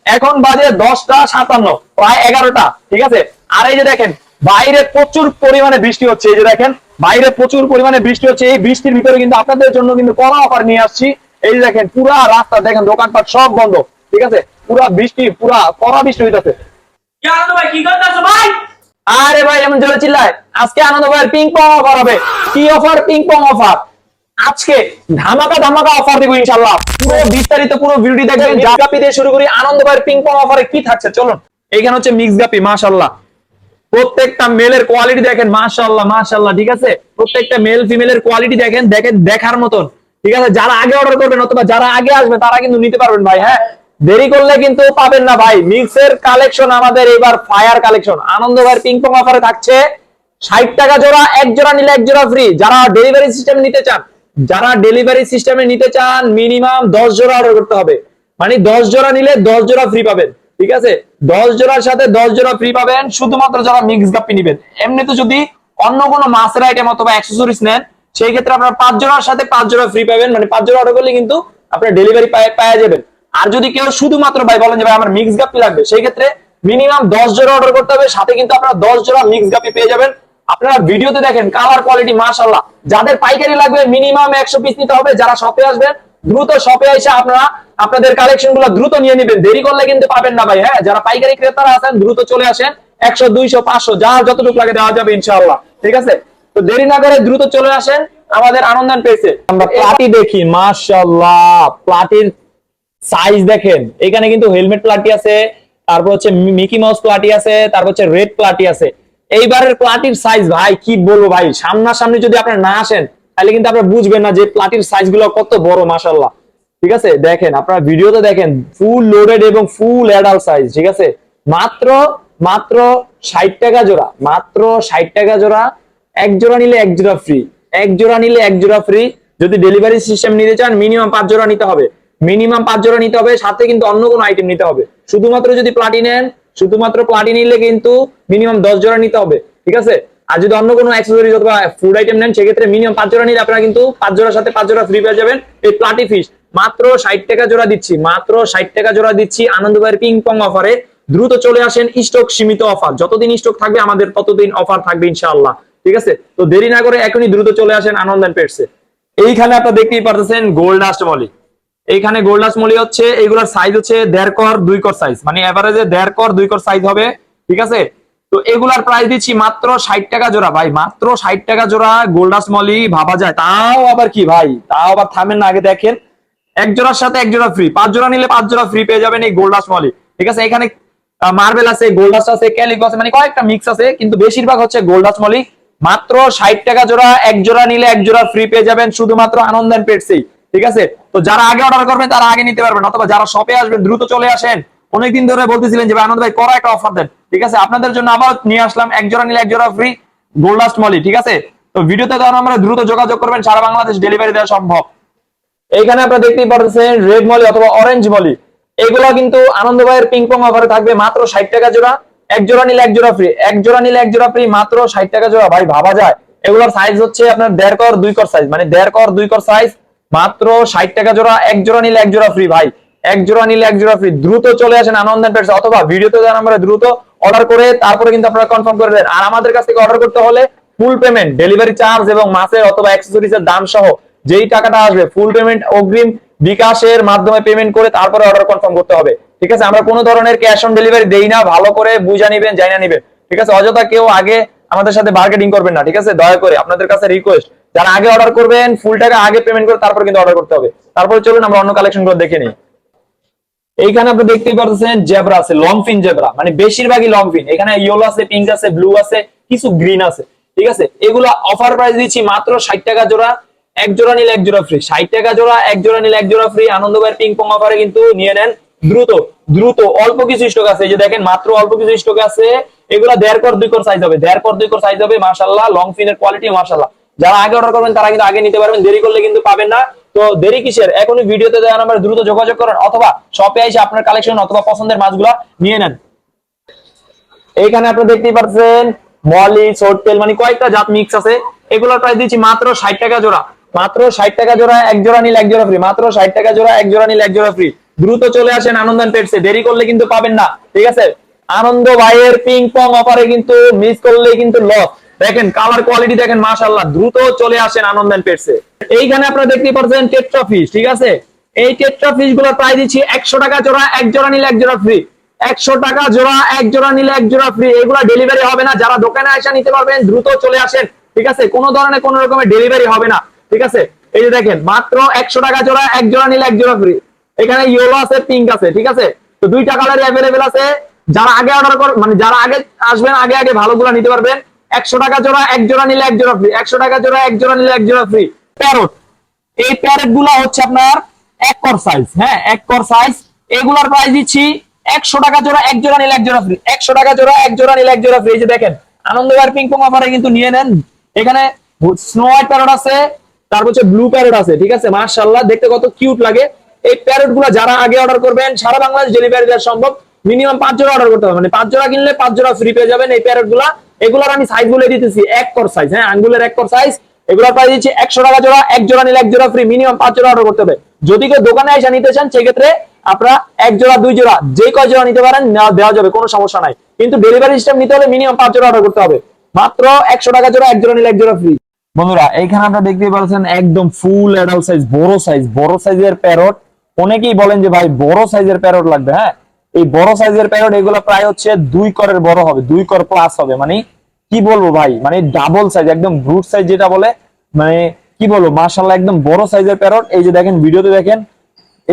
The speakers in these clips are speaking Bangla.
এখন বাজে 10টা 57, প্রায় 11টা, ঠিক আছে। আর এই যে দেখেন বাইরে প্রচুর পরিমাণে বৃষ্টি হচ্ছে, এই যে দেখেন বাইরে প্রচুর পরিমাণে বৃষ্টি হচ্ছে। এই বৃষ্টির ভিতরে কিন্তু আপনাদের জন্য কিন্তু কড়া অফার নিয়ে আসছি। এই যে দেখেন পুরা রাস্তা দেখেন দোকানপাট সব বন্ধ, ঠিক আছে। পুরা বৃষ্টি, পুরা কড়া বৃষ্টি হইতেছে। ভাই কি করতেছো ভাই? আরে ভাই এমন জোরে চিল্লায়, আজকে আনন্দ ভাইয়ের পিং পং অফার হবে। কি অফার? Ping pong offer. আজকে ধামাকা ধামাকা অফার দিব ইনশাআল্লাহ। পুরো বিস্তারিত পুরো ভিডিও দেখবেন। গাপি দিয়ে শুরু করি, আনন্দ ভাইয়ের পিং পং অফারে কি থাকছে চলুন। এখানে হচ্ছে মিক্স গাপি, মাশাআল্লাহ। প্রত্যেকটা মেলের কোয়ালিটি দেখেন, মাশাআল্লাহ মাশাআল্লাহ, ঠিক আছে। প্রত্যেকটা মেল ফিমেলের কোয়ালিটি দেখেন, দেখার মতন, ঠিক আছে। যারা আগে অর্ডার করবেন অথবা যারা আগে আসবে তারা কিন্তু নিতে পারবেন ভাই। হ্যাঁ, দেরি করলে কিন্তু পাবেন না ভাই। মিক্সের কালেকশন আমাদের এবার ফায়ার কালেকশন। আনন্দ ভাইয়ের পিং পং অফারে থাকছে 60 টাকা জোড়া, এক জোড়া নিলে এক জোড়া ফ্রি। যারা ডেলিভারি সিস্টেম নিতে চান, যারা ডেলিভারি সিস্টেমে নিতে চান মিনিমাম 10 জোড়া অর্ডার করতে হবে। মানে 10 জোড়া নিলে 10 জোড়া ফ্রি পাবেন, ঠিক আছে। 10 জোড়ার সাথে 10 জোড়া ফ্রি পাবেন শুধুমাত্র যারা মিক্স গাপ্পি নেবেন। এমনিতে যদি অন্য কোনো মাছের আইটেম অথবা অ্যাকসেসরিজ নেন সেই ক্ষেত্রে আপনারা 5 জোড়ার সাথে 5 জোড়া ফ্রি পাবেন। মানে 5 জোড়া অর্ডার করলে কিন্তু আপনারা ডেলিভারি পাওয়া যাবেন। আর যদি কেউ শুধুমাত্র ভাই বলেন যে ভাই আমার মিক্স গাপ্পি লাগবে, সেই ক্ষেত্রে মিনিমাম 10 জোড়া অর্ডার করতে হবে, সাথে কিন্তু আপনারা 10 জোড়া মিক্স গাপ্পি পেয়ে যাবেন। আপনারা ভিডিওতে দেখেন কালার কোয়ালিটি মাশাআল্লাহ। যাদের পাইকারি লাগবে মিনিমাম 100 পিস নিতে হবে। যারা শপে আসবেন দ্রুত শপে এসে আপনারা আপনাদের কালেকশন গুলো দ্রুত নিয়ে নেবেন, দেরি করলে কিন্তু পাবেন না ভাই। হ্যাঁ, যারা পাইকারি ক্রেতারা আছেন দ্রুত চলে আসেন। 100 200 500 যার যতটুকু লাগে দেওয়া যাবে ইনশাআল্লাহ, ঠিক আছে। তো দেরি না করে দ্রুত চলে আসেন আমাদের আনন্দন পেজে। আমরা প্লাটি দেখি, মাশাআল্লাহ প্লাটির সাইজ দেখেন। এখানে কিন্তু হেলমেট প্লাটি আছে, তারপর হচ্ছে মিকি মাউস প্লাটি আছে, তারপর হচ্ছে রেড প্লাটি আছে। এইবারের প্লাটির সাইজ ভাই কি বলবো ভাই, সামনাসামনি যদি আপনারা না আসেন তাহলে কিন্তু আপনারা বুঝবেন না যে প্লাটির সাইজ গুলো কত বড়, মাশাআল্লাহ, ঠিক আছে। দেখেন আপনারা ভিডিওতে দেখেন ফুল লোডেড এবং ফুল অ্যাডাল্ট সাইজ, ঠিক আছে। মাত্র মাত্র 60 টাকা জোড়া, মাত্র 60 টাকা জোড়া। এক জোড়া নিলে এক জোড়া ফ্রি, এক জোড়া নিলে এক জোড়া ফ্রি। যদি ডেলিভারি সিস্টেম নিতে চান মিনিমাম 5 জোড়া নিতে হবে, মিনিমাম 5 জোড়া নিতে হবে, সাথে কিন্তু অন্য কোনো আইটেম নিতে হবে। শুধুমাত্র যদি প্লাটি নেন, শুধুমাত্র প্লাটি নিলে কিন্তু মিনিমাম 10 জোড়া নিতে হবে, ঠিক আছে। আর যদি অন্য কোনো অ্যাকসেসরিজ অথবা ফুড আইটেম নেন সেক্ষেত্রে মিনিমাম 5 জোড়া নিলে আপনারা কিন্তু 5 জোড়ার সাথে 5 জোড়া ফ্রি পেয়ে যাবেন। এই প্লাটি ফিশ মাত্র 60 টাকা জোড়া দিচ্ছি, মাত্র 60 টাকা জোড়া দিচ্ছি আনন্দ ভাইয়ের পিং পং অফারে। দ্রুত চলে আসেন, স্টক সীমিত অফার, যতদিন স্টক থাকবে আমাদের ততদিন অফার থাকবে ইনশাআল্লাহ, ঠিক আছে। তো দেরি না করে এখনই দ্রুত চলে আসেন আনন্দন পেটসে। এইখানে আপনারা দেখতেই পারতেছেন গোল্ড ডাস্ট মলি। এইখানে গোল্ড ডাস্ট মলি হচ্ছে, এইগুলোর সাইজ হচ্ছে 1.5 কর 2 কর সাইজ, মানে এভারেজে 1.5 কর 2 কর সাইজ হবে, ঠিক আছে। তো এগুলার প্রাইস দিচ্ছি মাত্র 60 টাকা জোড়া ভাই, মাত্র 60 টাকা জোড়া গোল্ড ডাস্ট মলি। ভাবা যায়, তাও আবার কি ভাই, তাও আবার থামেন না, আগে দেখেন এক জোড়ার সাথে এক জোড়া ফ্রি, 5 জোড়া নিলে 5 জোড়া ফ্রি পেয়ে যাবেন এই গোল্ড ডাস্ট মলি, ঠিক আছে। এখানে মার্বেল আছে, গোল্ড ডাস্ট আছে, ক্যালিকো আছে, মানে কয়েকটা মিক্স আছে, কিন্তু বেশিরভাগ হচ্ছে গোল্ড ডাস্ট মলি। মাত্র 60 টাকা জোড়া, এক জোড়া নিলে এক জোড়া ফ্রি পেয়ে যাবেন শুধুমাত্র আনন্দন পেটসেই, ঠিক আছে। তো যারা আগে অর্ডার করবেন তারা আগে নিতে পারবেন, অথবা যারা শপে আসবেন দ্রুত চলে আসেন। অনেকদিন ধরে বলতেছিলেন যে ভাই আনন্দ ভাই করা একটা অফার দেন, ঠিক আছে। আপনাদের জন্য আবার নিয়ে আসলাম এক জোড়া নিলে এক জোড়া ফ্রি গোল্ড ডাস্ট মলি, ঠিক আছে। তো ভিডিওতে দেওয়া আমরা দ্রুত যোগাযোগ করবেন, সারা বাংলাদেশ ডেলিভারি দেওয়া সম্ভব। এইখানে আপনারা দেখতেই পাচ্ছেন রেড মলি অথবা অরেঞ্জ মলি। এগুলো কিন্তু আনন্দ ভাইয়ের পিং পং অফারে থাকবে মাত্র 60 টাকা জোড়া, এক জোড়া নিলে এক জোড়া ফ্রি, এক জোড়া নিলে এক জোড়া ফ্রি, মাত্র 60 টাকা জোড়া ভাই। ভাবা যায়, এগুলোর সাইজ হচ্ছে আপনার 1.5 কর 2 কর সাইজ, মানে 1.5 কর 2 কর সাইজ, মাত্র 60 টাকা জোড়া, এক জোড়া নিলে এক জোড়া ফ্রি ভাই, এক জোড়া নিলে এক জোড়া ফ্রি। দ্রুত চলে আসেন আনন্দন পেটস, অথবা ভিডিওতে দেওয়া নম্বরে দ্রুত অর্ডার করে তারপরে কিন্তু আপনারা কনফার্ম করে দেন। আর আমাদের কাছ থেকে অর্ডার করতে হলে ফুল পেমেন্ট, ডেলিভারি চার্জ এবং মাসের অথবা অ্যাকসেসরিজের দাম সহ যেই টাকাটা আসবে ফুল পেমেন্ট অগ্রিম বিকাশের মাধ্যমে পেমেন্ট করে তারপরে অর্ডার কনফার্ম করতে হবে, ঠিক আছে। আমরা কোনো ধরনের ক্যাশ অন ডেলিভারি দেই না, ভালো করে বুঝা নিবেন, জানা নিবেন, ঠিক আছে। অযথা কেউ আগে আমাদের সাথে বার্গেনিং করবেন না, ঠিক আছে। দয়া করে আপনাদের কাছে রিকোয়েস্ট, যারা আগে অর্ডার করবেন ফুল টাকা আগে পেমেন্ট করে তারপর কিন্তু অর্ডার করতে হবে। তারপরে চলুন আমরা অন্য কালেকশন গুলো দেখে নিই। এইখানে আপনি দেখতেই পাচ্ছেন জেব্রা আছে, লং ফিন জেব্রা, মানে বেশিরভাগই লং ফিন। এখানে ইয়েলো আছে, পিঙ্ক আছে, ব্লু আছে, কিছু গ্রিন আছে, ঠিক আছে। এগুলো অফার প্রাইস দিচ্ছি মাত্র 60 টাকা জোড়া, এক জোড়া নিলে এক জোড়া ফ্রি, 60 টাকা জোড়া, এক জোড়া নিলে এক জোড়া ফ্রি। আনন্দ ভাইয়ের পিং পং অফারে কিন্তু নিয়ে নেন দ্রুত দ্রুত, অল্প কিছু স্টক আছে, এই যে দেখেন মাত্র অল্প কিছু স্টক আছে। এগুলা 1.5 কর 2 কর সাইজ হবে, 1.5 কর 2 কর সাইজ হবে, মাশাআল্লাহ। লং ফিনের কোয়ালিটি মাশাআল্লাহ। যারা আগে অর্ডার করবেন তারা কিন্তু আগে নিতে পারবেন, দেরি করলে কিন্তু পাবেন না। তো দেরি কিসের, এখনই ভিডিওতে দেওয়া নাম্বারে দ্রুত যোগাযোগ করেন, অথবা শপে এসে আপনার কালেকশন অথবা পছন্দের মাছগুলো নিয়ে নেন। এইখানে আপনারা দেখতেই পাচ্ছেন মলি, শর্ট টেল, মানে কয়েকটা জাত মিক্স আছে। এগুলোর প্রাইস দিচ্ছি মাত্র 60 টাকা জোড়া, মাত্র 60 টাকা জোড়া, এক জোড়া নিলে এক জোড়া ফ্রি, মাত্র 60 টাকা জোড়া, এক জোড়া নিলে এক জোড়া ফ্রি। দ্রুত চলে আসেন আনন্দন পেটসে, দেরি করলে কিন্তু পাবেন না। ঠিক আছে, আনন্দ ভাইয়ের পিং পং অফারে কিন্তু মিস করলে কিন্তু লস। দেখেন কালার কোয়ালিটি দেখেন, মাশাআল্লাহ। দ্রুত চলে আসেন আনন্দন পেটসে। এইখানে আপনারা দেখতে পাচ্ছেন টেট্রা ফিশ। ঠিক আছে, এই টেট্রা ফিশ গুলো প্রায় দিচ্ছি 100 টাকা জোড়া, এক জোড়া নিলে এক জোড়া ফ্রি। 100 টাকা জোড়া, এক জোড়া নিলে এক জোড়া ফ্রি। এগুলা ডেলিভারি হবে না, যারা দোকানে এসে নিতে পারবেন দ্রুত চলে আসেন। ঠিক আছে, কোনো ধরনের কোনো রকমের ডেলিভারি হবে না। ঠিক আছে, এই যে দেখেন মাত্র 100 টাকা জোড়া, এক জোড়া নিলে এক জোড়া ফ্রি। এখানে ইয়েলো আছে, পিঙ্ক আছে। ঠিক আছে, তো দুইটা কালারই অ্যাভেলেবেল আছে। যারা আগে অর্ডার কর মানে যারা আগে আসবেন আগে আগে ভালোগুলো নিতে পারবেন। 100 টাকা জোড়া, এক জোড়া নিলে এক জোড়া ফ্রি। 100 টাকা জোড়া, এক জোড়া নিলে এক জোড়া ফ্রি। প্যারট, এই প্যারট গুলা হচ্ছে আপনার এক কর সাইজ। হ্যাঁ, এক কর সাইজ। এগুলার প্রাইস দিচ্ছি 100 টাকা জোড়া, এক জোড়া নিলে এক জোড়া ফ্রি। 100 টাকা জোড়া, এক জোড়া নিলে এক জোড়া ফ্রি। এই যে দেখেন আনন্দ ভাইয়ের পিং পং অফারে কিন্তু নিয়ে নেন। এখানে স্নো হোয়াইট প্যারট আছে, তারপর হচ্ছে ব্লু প্যারট আছে। ঠিক আছে, মাশাআল্লাহ, দেখতে কত কিউট লাগে। এই প্যারট গুলা যারা আগে অর্ডার করবেন সারা বাংলাদেশ ডেলিভারি দেওয়া সম্ভব। মিনিমাম 5 জোড়া অর্ডার করতে হবে, মানে 5 জোড়া কিনলে 5 জোড়া ফ্রি পেয়ে যাবেন এই প্যারট গুলা। এগুলার আমি সাইজ বলে দিতেছি, এক কর সাইজ। হ্যাঁ, আঙ্গুলের এক কর সাইজ। এগুলোর প্রাইস দিচ্ছি 100 টাকা জোড়া, এক জোড়া নিলে এক জোড়া ফ্রি। মিনিমাম 5 জোড়া অর্ডার করতে হবে। যদি কেউ দোকানে এসে নিতে চান সেক্ষেত্রে আপনারা এক জোড়া, দুই জোড়া, যে কয় জোড়া নিতে পারেন দেওয়া যাবে, কোনো সমস্যা নাই। কিন্তু ডেলিভারি সিস্টেম নিতে হলে মিনিমাম 5 জোড়া অর্ডার করতে হবে। মাত্র 100 টাকা জোড়া, এক জোড়া নিলে এক জোড়া ফ্রি। বন্ধুরা, এইখানে আপনারা দেখতে পাচ্ছেন একদম ফুল অ্যাডাল্ট সাইজ, বড় সাইজের প্যারট। অনেকেই বলেন যে ভাই বড় সাইজের প্যারট লাগবে। হ্যাঁ, এই বড় সাইজের প্যারট এগুলো প্রায় হচ্ছে 2 করের বড় হবে, 2 কর প্লাস হবে। মানে কি বলবো ভাই, মানে ডাবল সাইজ, একদম ব্রুট সাইজ যেটা বলে, মানে কি বলবো, মাশাআল্লাহ, একদম বড় সাইজের প্যারট। এই যে দেখেন ভিডিওতে দেখেন,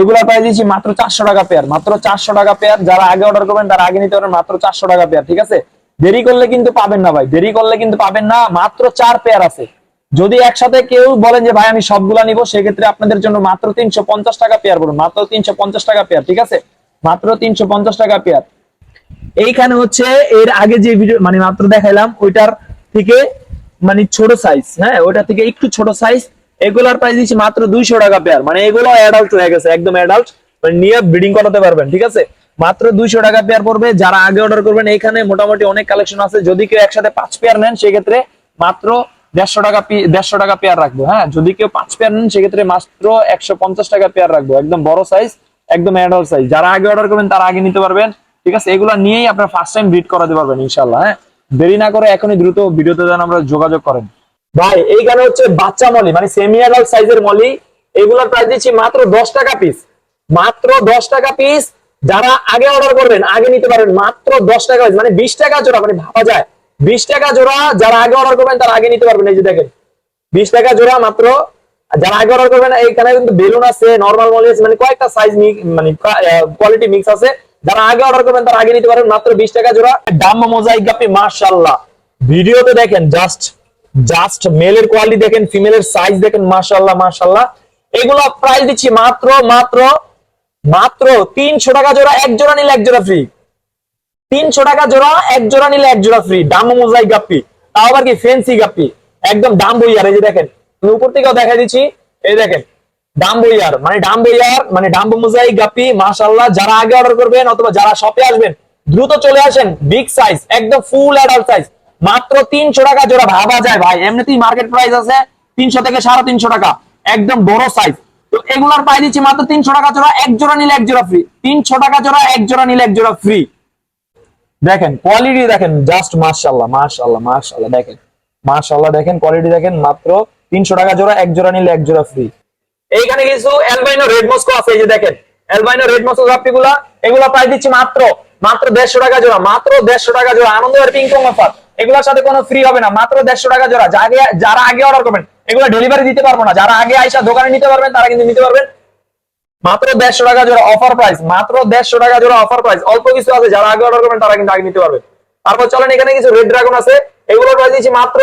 এগুলা প্রাইস দিচ্ছি মাত্র 400 টাকা পেয়ার, মাত্র 400 টাকা পেয়ার। যারা আগে অর্ডার করবেন তারা আগে নিতে পারেন, মাত্র 400 টাকা পেয়ার। ঠিক আছে, দেরি করলে কিন্তু পাবেন না ভাই, দেরি করলে কিন্তু পাবেন না। মাত্র 4 পেয়ার আছে। যদি একসাথে কেউ বলেন যে ভাই আমি সবগুলা নিবো, সেক্ষেত্রে আপনাদের জন্য মাত্র 350 টাকা পেয়ার পড়বে, মাত্র 350 টাকা পেয়ার। ঠিক আছে, মাত্র 350 টাকা পেয়ার। এইখানে হচ্ছে এর আগে যে ভিডিও মানে মাত্র দেখাইলাম ওইটার থেকে মানে ছোট সাইজ। হ্যাঁ, ওইটা থেকে একটু ছোট সাইজ। এগুলার প্রাইস দিচ্ছি মাত্র 200 টাকা পেয়ার। মানে এগুলো অ্যাডাল্ট হয়ে গেছে, একদম অ্যাডাল্ট, মানে নিয়ে ব্রিডিং করাতে পারবেন। ঠিক আছে, মাত্র 200 টাকা পেয়ার পড়বে। যারা আগে অর্ডার করবেন, এইখানে মোটামুটি অনেক কালেকশন আছে। যদি কেউ একসাথে 5 পেয়ার নেন সেক্ষেত্রে মাত্র 150 টাকা পেয়ার রাখবো। হ্যাঁ, যদি কেউ 5 পেয়ার নেন সেক্ষেত্রে মাত্র 150 টাকা পেয়ার রাখবো। একদম বড় সাইজ, একদম অ্যাডাল্ট সাইজ। যারা আগে অর্ডার করবেন তারা আগে নিতে পারবেন। ঠিক আছে, এগুলা নিয়েই আপনারা ফার্স্ট টাইম ব্রিড করাতে পারবেন ইনশাআল্লাহ। হ্যাঁ, দেরি না করে এখনই দ্রুত ভিডিওতে যেন আমরা যোগাযোগ করেন। ভাই এইখানে হচ্ছে বাচ্চা মলি, মানে সেমি অ্যাডাল্ট সাইজের মলি। এগুলোর প্রাইস দিচ্ছি মাত্র 10 টাকা পিস, মাত্র 10 টাকা পিস। যারা আগে অর্ডার করবেন আগে নিতে পারবেন, মাত্র 10 টাকা পিস, মানে 20 টাকা জোড়া, মানে ভাবা যায় 20 টাকা জোড়া। যারা আগে অর্ডার করবেন তারা আগে নিতে পারবেন। এই যে দেখেন 20 টাকা জোড়া মাত্র। যারা আগে অর্ডার করবেন, এইখানে কিন্তু বেলুন আছে, নরমাল মলি আছে, মানে কয়েকটা সাইজ মানে কোয়ালিটি মিক্স আছে। যারা আগে অর্ডার করবেন তারা আগে নিতে পারেন, মাত্র 20 টাকা জোড়া। ডাম্বো মোজাইক গাপ্পি, মাশাআল্লাহ, ভিডিওতে দেখেন জাস্ট মেলের কোয়ালিটি দেখেন, ফিমেলের সাইজ দেখেন, মাশাআল্লাহ মাশাআল্লাহ। এগুলো প্রাইস দিচ্ছি মাত্র 300 টাকা জোড়া, এক জোড়া নিলে এক জোড়া ফ্রি। 300 টাকা জোড়া, এক জোড়া নিলে এক জোড়া ফ্রি। ডাম্বো মোজাইক গাপ্পি, তাও আবার কি ফেন্সি গাপ্পি, একদম ডাম্বো ইয়ার। এই যে দেখেন, উপর থেকেও দেখা দিচ্ছি, এই দেখেন ডাম্বো ইয়ার, মানে ডাম্বো মোজাইক গাপ্পি, মাশাআল্লাহ। যারা আগে অর্ডার করবেন অথবা যারা শপে আসবেন দ্রুত চলে আসেন। বিগ সাইজ, একদম ফুল অ্যাডাল্ট সাইজ, মাত্র 300 টাকা জোড়া। ভাবা যায় ভাই, এমনিতেই মার্কেট প্রাইস আছে 300 থেকে 350 টাকা, একদম বড় সাইজ। তো এগুলার প্রাইস দিচ্ছি মাত্র 300 টাকা জোড়া, এক জোড়া নিলে এক জোড়া ফ্রি। 300 টাকা জোড়া, এক জোড়া নিলে এক জোড়া ফ্রি। দেখেন কোয়ালিটি দেখেন, জাস্ট মাশাআল্লাহ মাশাআল্লাহ মাশাআল্লাহ। দেখেন মাশাআল্লাহ, দেখেন কোয়ালিটি দেখেন, মাত্র 300 টাকা জোড়া, এক জোড়া নিলে এক জোড়া ফ্রি। এইখানে কিছু অ্যালবাইনো রেড মস্কো আছে। এই যে দেখেন অ্যালবাইনো রেড মস্কো গাপ্পিগুলা, এগুলা প্রাইস দিচ্ছি মাত্র 150 টাকা জোড়া, মাত্র 150 টাকা জোড়া। আনন্দের পিং পং অফার, এগুলোর সাথে কোনো ফ্রি হবে না, মাত্র 150 টাকা জোড়া। যারা আগে অর্ডার করবেন, এগুলো ডেলিভারি দিতে পারবো না। যারা আগে আইসা দোকানে নিতে পারবেন তারা কিন্তু নিতে পারবেন, মাত্র 150 টাকা জোড়া অফার প্রাইস, মাত্র 150 টাকা জোড়া অফার প্রাইস। অল্প কিছু আছে, যারা আগে অর্ডার করবেন তারা কিন্তু আগে নিতে পারবেন। তারপর চলেন, এখানে কিছু রেড ড্রাগন আছে। এগুলোর প্রাইস দিচ্ছি মাত্র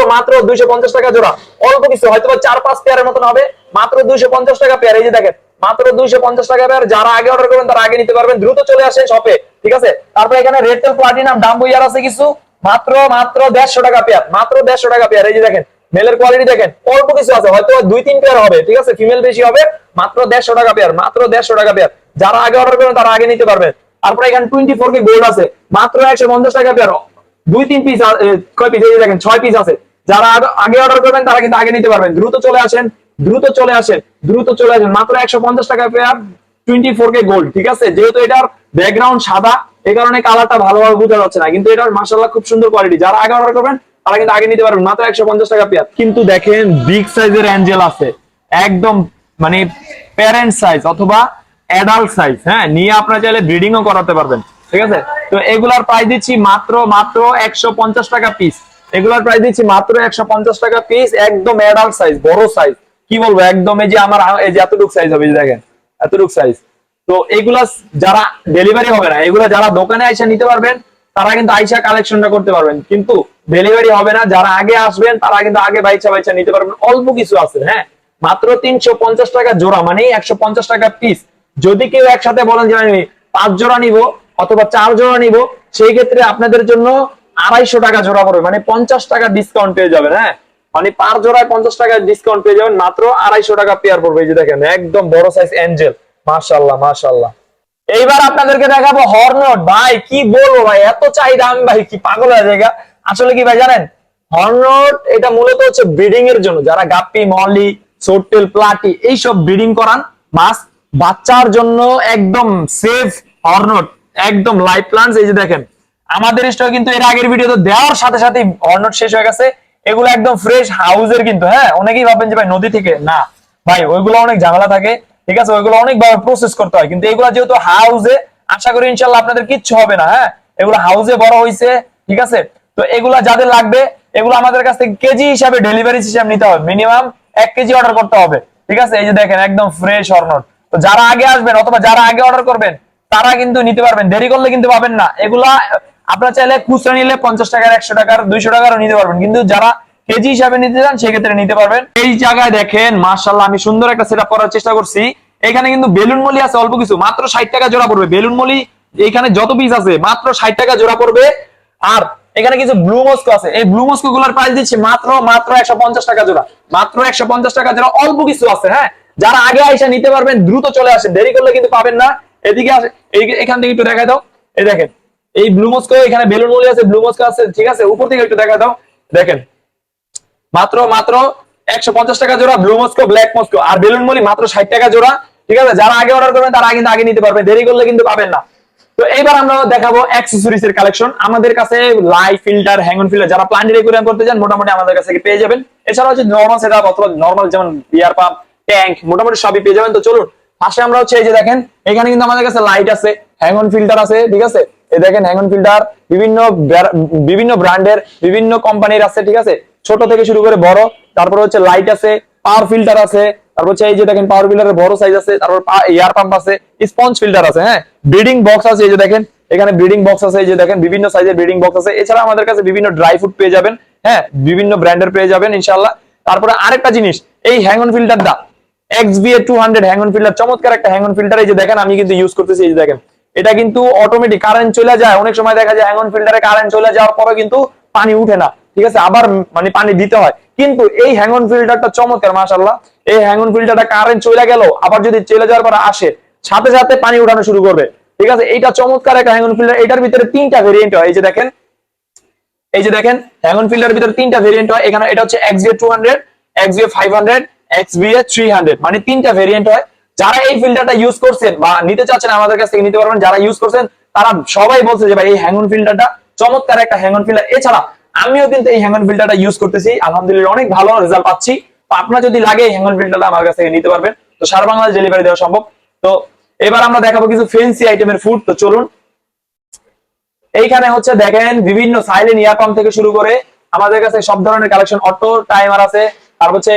250 টাকা জোড়া। অল্প কিছু, হয়তো 4-5 পেয়ারের মতন হবে, মাত্র 250 টাকা পেয়ার। এই যে দেখেন মাত্র 250 টাকা পেয়ার। যারা আগে অর্ডার করবেন তারা আগে নিতে পারবেন, দ্রুত চলে আসেন শপে। ঠিক আছে, তারপর এখানে রেড টেল প্লাটিনাম ডাম্বো ইয়ার আছে কিছু, মাত্র 150 টাকা পেয়ার, মাত্র 150 টাকা পেয়ার। এই যে দেখেন মেলের কোয়ালিটি দেখেন, অল্প কিছু আছে, হয়তো 2-3 পেয়ার হবে। ঠিক আছে, ফিমেল বেশি হবে, মাত্র 150 টাকা পেয়ার, মাত্র 150 টাকা পেয়ার। যারা আগে অর্ডার করবেন তারা আগে নিতে পারবেন। তারপর এখানে 24K গোল্ড আছে, মাত্র 150 টাকা পেয়ার। 2-3 পিস, কয় পিস? এই যে দেখেন 6 পিস আছে। যারা আগে অর্ডার করবেন তারা কিন্তু আগে নিতে পারবেন। দ্রুত চলে আসেন, দ্রুত চলে আসেন, দ্রুত চলে আসেন। মাত্র 150 টাকা পেয়ার 24K গোল্ড, ঠিক আছে। যেহেতু এটার ব্যাকগ্রাউন্ড সাদা, এই কারণে কালারটা ভালোভাবে বোঝা যাচ্ছে না, কিন্তু এটার মাশাআল্লাহ খুব সুন্দর কোয়ালিটি। যারা আগে অর্ডার করবেন তারা কিন্তু আগে নিতে পারবেন, মাত্র 150 টাকা পেয়ার। কিন্তু দেখেন বিগ সাইজের অ্যাঞ্জেল আছে, একদম মানে প্যারেন্ট সাইজ অথবা অ্যাডাল্ট সাইজ, হ্যাঁ, নিয়ে আপনারা চাইলে ব্রিডিংও করাতে পারবেন, ঠিক আছে। তো এগুলার প্রাইস দিচ্ছি মাত্র 150 টাকা পিস। এগুলার প্রাইস দিচ্ছি মাত্র 150 টাকা পিস, একদম অ্যাডাল্ট সাইজ, বড় সাইজ, কি বলবো, একদম এই যে আমার এই যে এতটুকু সাইজ হবে, এই যে দেখেন এতটুকু সাইজ। তো এগুলা যারা ডেলিভারি হবে না, এগুলা যারা দোকানে আইসা নিতে পারবেন তারা কিন্তু আইসা কালেকশনটা করতে পারবেন, কিন্তু ডেলিভারি হবে না। যারা আগে আসবেন তারা কিন্তু আগে বাইচা বাইচা নিতে পারবেন। অল্প কিছু আছে, হ্যাঁ, মাত্র 350 টাকা জোড়া, মানে 150 টাকা পিস। যদি কেউ একসাথে বলেন যে আমি 5 জোড়া নিব অথবা 4 জোড়া নিব, সেই ক্ষেত্রে আপনাদের জন্য 250 টাকা জোড়া পড়বে, মানে 50 টাকা ডিসকাউন্ট পেয়ে যাবেন, হ্যাঁ, মানে পার জোড়ায় 50 টাকা ডিসকাউন্ট পেয়ে যাবেন, মাত্র 250 টাকা পেয়ার পড়বে। এই যে দেখেন একদম বড় সাইজ অ্যাঞ্জেল, মাশাআল্লাহ মাশাআল্লাহ। এইবার আপনাদেরকে দেখাবো হর্নট। ভাই কি বলবো ভাই, এত চাহিদা, আমি ভাই কি পাগল হয়ে যাই। আসলে কি ভাই জানেন, হর্নট এটা মূলত হচ্ছে ব্রিডিং এর জন্য, যারা গাপ্পি, মলি, সোটটেল, প্লাটি এইসব ব্রিডিং করান মাছ, বাচ্চার জন্য একদম সেফ হর্নট, একদম লাইভ প্লান্টস। এই যে দেখেন আমাদের স্টক কিন্তু এর আগের ভিডিওতে দেওয়ার সাথে সাথে হর্নট শেষ হয়ে গেছে। এগুলো একদম ফ্রেশ হাউসের কিন্তু, হ্যাঁ, অনেকেই ভাবেন যে ভাই নদী থেকে, না ভাই, ওইগুলো অনেক ঝামেলা থাকে, ঠিক আছে, ওইগুলো অনেকভাবে প্রসেস করতে হয়, কিন্তু এগুলো যেহেতু হাউসে, আশা করি ইনশাল্লাহ আপনাদের কিচ্ছু হবে না, হ্যাঁ, এগুলো হাউসে বড় হয়েছে, ঠিক আছে। তো এগুলা যাদের লাগবে, এগুলো আমাদের কাছ থেকে কেজি হিসাবে ডেলিভারি সিস্টেম নিতে হবে, মিনিমাম 1 কেজি অর্ডার করতে হবে, ঠিক আছে। এই যে দেখেন একদম ফ্রেশ হর্নট। তো যারা আগে আসবেন অথবা যারা আগে অর্ডার করবেন তারা কিন্তু নিতে পারবেন, দেরি করলে কিন্তু পাবেন না। এগুলা আপনারা চাইলে খুচরা নিলে 50 টাকার, 100 টাকার, 200 টাকারও নিতে পারবেন, কিন্তু যারা কেজি হিসাবে নিতে চান সেক্ষেত্রে নিতে পারবেন। এই জায়গায় দেখেন মাশাআল্লাহ আমি সুন্দর একটা সেটআপ করার চেষ্টা করছি। এখানে কিন্তু বেলুন মলি আছে অল্প কিছু, মাত্র 60 টাকা জোড়া পড়বে। বেলুন মলি এখানে যত পিস আছে মাত্র 60 টাকা জোড়া পড়বে। আর এখানে কিছু ব্লু মস্কো আছে, এই ব্লু মস্কো গুলার প্রাইস দিচ্ছি মাত্র 150 টাকা জোড়া, মাত্র 150 টাকা জোড়া। অল্প কিছু আছে, হ্যাঁ, যারা আগে আইসা নিতে পারবেন দ্রুত চলে আসেন, দেরি করলে কিন্তু পাবেন না। এদিকে আসে, এখান থেকে একটু দেখাই দাও, এই দেখেন এই ব্লু মস্কো, এখানে বেলুন মলি আছে, ব্লু মস্কো আছে, ঠিক আছে। উপর থেকে একটু দেখা দাও, দেখেন মাত্র 150 টাকা জোড়া ব্লু মস্কো, ব্ল্যাক মস্কো আর বেলুন মলি মাত্র 60 টাকা জোড়া, ঠিক আছে। যারা আগে অর্ডার করবেন তারা কিন্তু আগে নিতে পারবেন, দেরি করলে কিন্তু পাবেন না। তো এইবার আমরা দেখাবো অ্যাকসেসরিজ এর কালেকশন। আমাদের কাছে লাইভ ফিল্টার, হ্যাঙ্গন ফিল্টার, যারা প্লান্ট একুয়ারিয়াম করতে চান মোটামুটি আমাদের কাছে পেয়ে যাবেন। এছাড়া হচ্ছে নরমাল সেটআপ অথবা নরমাল যেমন বিয়ার পাম্প, ট্যাঙ্ক, মোটামুটি সবই পেয়ে যাবেন। তো চলুন পাশে আমরা হচ্ছে এই যে দেখেন এখানে কিন্তু আমাদের কাছে লাইট আছে, হ্যাঙ্গন ফিল্টার আছে, ঠিক আছে। এই দেখেন হ্যাঙ্গন ফিল্টার বিভিন্ন ব্র্যান্ডের, বিভিন্ন কোম্পানির আছে, ঠিক আছে, ছোট থেকে শুরু করে বড়। তারপর হচ্ছে লাইট আছে, পাওয়ার ফিল্টার আছে, তারপর হচ্ছে এই যে দেখেন পাওয়ার ফিল্টারের বড় সাইজ আছে, তারপর এয়ার পাম্প আছে, স্পঞ্জ ফিল্টার আছে, হ্যাঁ, ব্রিডিং বক্স আছে, এই যে দেখেন এখানে ব্রিডিং বক্স আছে, এই যে দেখেন বিভিন্ন সাইজের ব্রিডিং বক্স আছে। এছাড়া আমাদের কাছে বিভিন্ন ড্রাই ফ্রুট পেয়ে যাবেন, হ্যাঁ, বিভিন্ন ব্র্যান্ডের পেয়ে যাবেন ইনশাআল্লাহ। তারপরে আরেকটা জিনিস, এই হ্যাঙ্গন ফিল্টারটা XBA 200 হ্যাঙ্গন ফিল্টার, চমৎকার একটা হ্যাঙ্গন ফিল্টার। এই যে দেখেন আমি কিন্তু ইউজ করতেছি, এই যে দেখেন এটা কিন্তু অটোমেটিক, কারেন্ট চলে যায়, অনেক সময় দেখা যায় হ্যাঙ্গন ফিল্টারে কারেন্ট চলে যাওয়ার পরে কিন্তু পানি উঠে না, ঠিক আছে, আবার মানে পানি দিতে হয়। কিন্তু এই হ্যাঙ্গন ফিল্টারটা চমৎকার মাশাআল্লাহ। এই হ্যাঙ্গন ফিল্টারটা কারেন্ট চলে গেল, আবার যদি চলে যাওয়ার পর আসে, সাথে সাথে পানি উঠানো শুরু করবে, ঠিক আছে। এইটা চমৎকার একটা হ্যাঙ্গন ফিল্টার। এটার ভিতরে 3টা ভেরিয়েন্ট হয়, এই যে দেখেন, এই যে দেখেন হ্যাঙ্গন ফিল্টারের ভিতরে 3টা ভেরিয়েন্ট হয়। এখানে এটা হচ্ছে XBA 200, XBA 500, XBA 300, মানে 3টা ভেরিয়েন্ট হয়। যারা এই ফিল্টারটা ইউজ করছেন বা নিতে চাচ্ছেন আমাদের কাছ থেকে নিতে পারবেন। যারা ইউজ করছেন তারা সবাই বলছে যে ভাই এই হ্যাঙ্গন ফিল্টারটা চমৎকার একটা হ্যাঙ্গন ফিল্টার। এছাড়া আমিও কিন্তু এই হ্যাঙ্গন ফিল্টারটা ইউজ করতেছি, আলহামদুলিল্লাহ অনেক ভালো রেজাল্ট পাচ্ছি। আপনার যদি লাগে এই হ্যাঙ্গন ফিল্টারটা আমার কাছ থেকে নিতে পারবেন। তো সারা বাংলাদেশ ডেলিভারি দেওয়া সম্ভব। তো এবার আমরা দেখাবো কিছু ফ্যান্সি আইটেমের ফুড। তো চলুন, এইখানে হচ্ছে দেখেন বিভিন্ন সাইলেন্ট ইয়ার পাম্প থেকে শুরু করে আমাদের কাছে সব ধরনের কালেকশন, অটো টাইমার আছে, তারপর হচ্ছে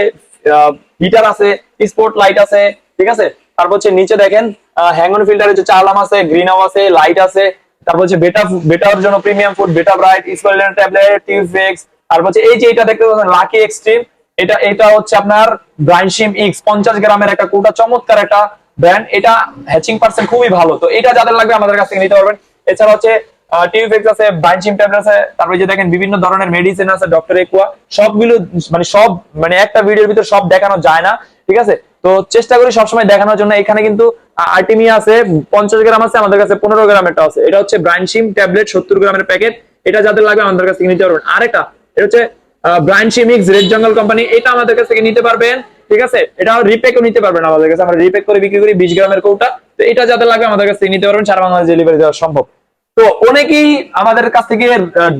হিটার আছে, স্পট লাইট আছে, ঠিক আছে। তারপর হচ্ছে নিচে দেখেন হ্যাঙ্গন ফিল্টারের যে চালাম আছে, গ্রিন হাউস আছে, লাইট আছে। তারপর হচ্ছে বেটার জন্য প্রিমিয়াম ফুড, বেটা ব্রাইট, স্কোয়ালিন ট্যাবলেট, টিউফেক্স। তারপর হচ্ছে এই যে এটা দেখতে পাচ্ছেন লাকি এক্সট্রিম, এটা হচ্ছে আপনার ব্রাইনশিম X 50 গ্রামের একটা কোটা, চমৎকার একটা ব্র্যান্ড। এটা হ্যাচিং পার্সেন্ট খুবই ভালো। তো এটা যাদের লাগবে আমাদের কাছ থেকে নিতে পারবেন। এছাড়া হচ্ছে টিউফেক্স আছে, ব্রাইনশিম ট্যাবলেট আছে, তারপরে যে দেখেন বিভিন্ন ধরনের মেডিসিন আছে, ডক্টর একুয়া, সবগুলো মানে একটা ভিডিওর ভিতর সব দেখানো যায় না, ঠিক আছে। তো চেষ্টা করি সবসময় দেখানোর জন্য। এখানে কিন্তু আর্টিমিয়া আছে 50 গ্রাম আছে, আমাদের কাছে 15 গ্রামেরটা আছে। এটা হচ্ছে ব্রাইনশিম ট্যাবলেট 70 গ্রামের প্যাকেট। এটা যাদের লাগবে আমাদের কাছ থেকে নিতে পারবেন। আরেকটা এটা হচ্ছে ব্রাইনশিম X রেড জঙ্গল কোম্পানি, এটা আমাদের কাছ থেকে নিতে পারবেন, ঠিক আছে। এটা রিপেকও নিতে পারবেন আমাদের কাছে, আমরা রিপেক করে বিক্রি করি 20 গ্রামের কৌটা। তো তো এটা যাদের লাগবে আমাদের কাছ থেকে নিতে পারবেন, সারা বাংলাদেশ ডেলিভারি দেওয়া সম্ভব। তো অনেকেই আমাদের কাছ থেকে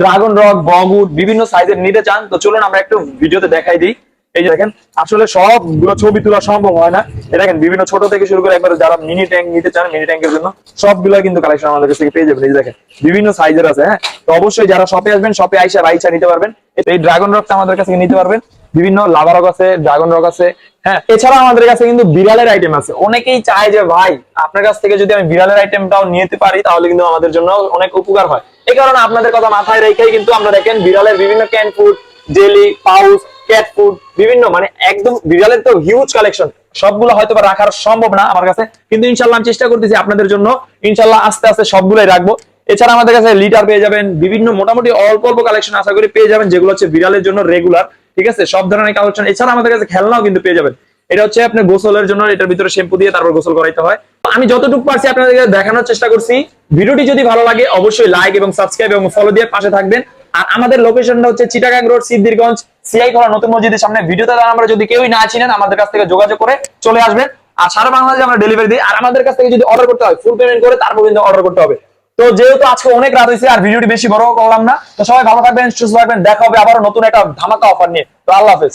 ড্রাগন রক, বগুড বিভিন্ন সাইজের নিতে চান, তো চলুন আমরা একটু ভিডিওতে দেখাই দিই। এই যে দেখেন, আসলে সবগুলো ছবি তোলা সম্ভব হয় না। এটা দেখেন বিভিন্ন ছোট থেকে শুরু করে একবার যারা মিনি ট্যাঙ্ক নিতে চান, মিনি ট্যাঙ্কের জন্য সবগুলো কিন্তু কালেকশন আমাদের কাছ থেকে পেয়ে যাবেন। এই যে দেখেন বিভিন্ন সাইজের আছে। হ্যাঁ, তো অবশ্যই যারা শপে আসবেন, শপে আইসা রাইসা নিতে পারবেন। এই ড্রাগন রকটা আমাদের কাছ থেকে নিতে পারবেন, বিভিন্ন লাভা রক আছে, ড্রাগন রক আছে। হ্যাঁ, এছাড়া আমাদের কাছে কিন্তু বিড়ালের আইটেম আছে। অনেকেই চায় যে ভাই আপনার কাছ থেকে যদি আমি বিড়ালের আইটেমটাও নিতে পারি তাহলে কিন্তু আমাদের জন্য অনেক উপকার হয়। এই কারণে আপনাদের কথা মাথায় রেখেই কিন্তু আমরা দেখেন বিড়ালের বিভিন্ন can food, jelly, pouch, cat food বিভিন্ন মানে একদম বিড়ালের তো হিউজ কালেকশন, সবগুলো হয়তো বা রাখার সম্ভব না আমার কাছে, কিন্তু ইনশাল্লাহ আমি চেষ্টা করতেছি আপনাদের জন্য ইনশাল্লাহ আস্তে আস্তে সবগুলোই রাখবো। এছাড়া আমাদের কাছে লিটার পেয়ে যাবেন, বিভিন্ন মোটামুটি অল্প অল্প কালেকশন আশা করি পেয়ে যাবেন, যেগুলো হচ্ছে বিড়ালের জন্য রেগুলার। ঠিক আছে, সব ধরনের কালেকশন। এছাড়া আমাদের কাছে খেলনাও কিন্তু পেয়ে যাবেন। এটা হচ্ছে আপনার গোসলের জন্য, এটার ভিতরে শ্যাম্পু দিয়ে তারপর গোসল করাইতে হয়। আমি যতটুকু পারছি আপনাদেরকে দেখানোর চেষ্টা করছি। ভিডিওটি যদি ভালো লাগে অবশ্যই লাইক এবং সাবস্ক্রাইব এবং ফলো দিয়ে পাশে থাকবেন। আর আমাদের লোকেশনটা হচ্ছে চিটাগাং রোড, সিদ্ধিরগঞ্জ, সিআই খোলা নতুন মসজিদের সামনে। ভিডিওতে আমরা যদি কেউই না চিনেন আমাদের কাছ থেকে যোগাযোগ করে চলে আসবেন। আর সারা বাংলাদেশে আমরা ডেলিভারি দিই। আর আমাদের কাছ থেকে যদি অর্ডার করতে হয় ফুল পেমেন্ট করে তারপর কিন্তু অর্ডার করতে হবে। তো যেহেতু আজকে অনেক রাত হয়েছে আর ভিডিওটি বেশি বড় করলাম না, তো সবাই ভালো থাকবেন, সুস্থ থাকবেন। দেখা হবে আবারও নতুন একটা ধামাকা অফার নিয়ে। তো আল্লাহ হাফেজ।